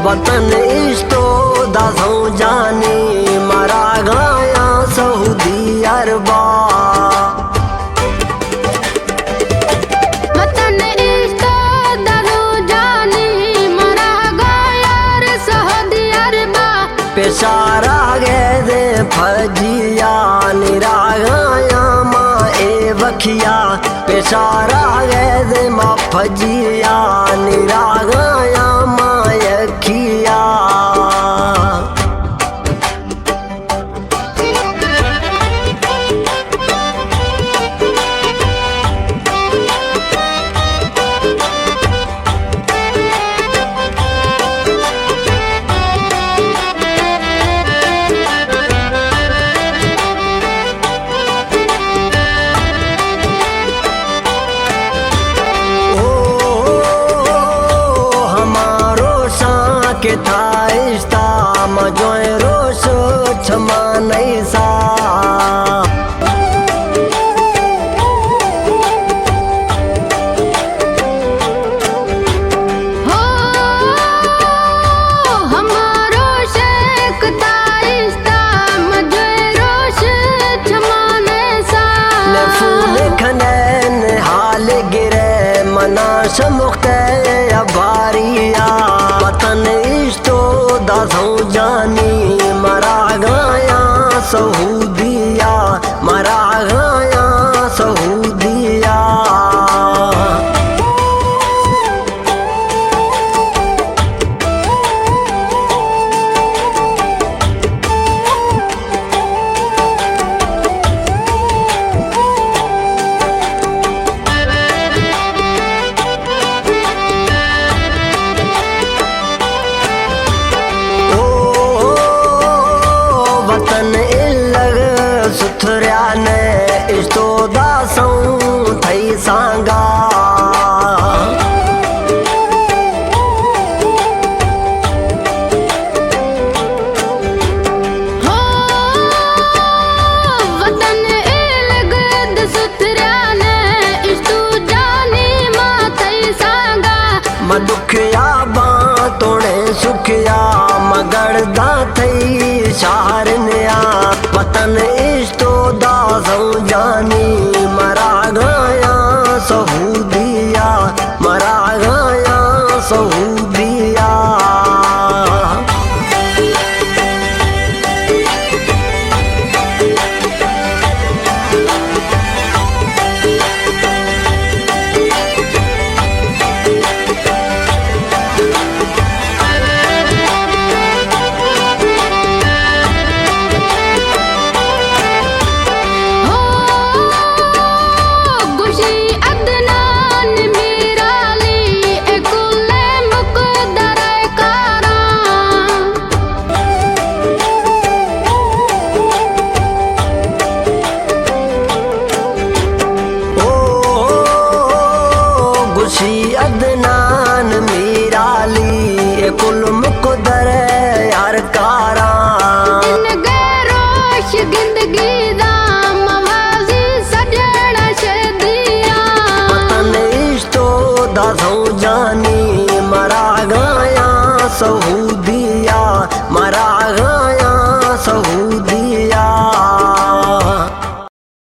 वतन इस्तो दासों जानी मरा गया सऊदी अरबा। वतन इस्तो दासों जानी मरा गया सऊदी अरबा। पेशारा गए दे फजिया निरा गया माँ ए वखिया। पेशारा गए दे माँ फजिया निरा गया माँ यखिया। के था इस्ता मजोए रोश क्षमा नहीं सा। हो हमारो शेख था इस्ता मजोए रोश क्षमा नहीं सा। ने फूल खनैन हाल गिरे मना शमुख्ते अबारिया। वतन इस्तो दासों जानी मरा गया सऊदिया मरा गया सऊदिया। वतन इलग सुथरिया ने इस्तो दासों थई सांगा। हो वतन इलग सुथरिया ने इस्तो जानी मां थई सांगा। मदुखिया बातोड़े सुखिया मगड़दा थई शार नया। वतन इस्तो दासों जानी मरा गया सऊदिया मरा गया सऊदिया। अदनान मीराली कुल मुकदर यार कारा। रोश जिंदगी दा मवाजी सजड़ा शदिया। वतन इस्तो दासों जानी मरा गया सऊ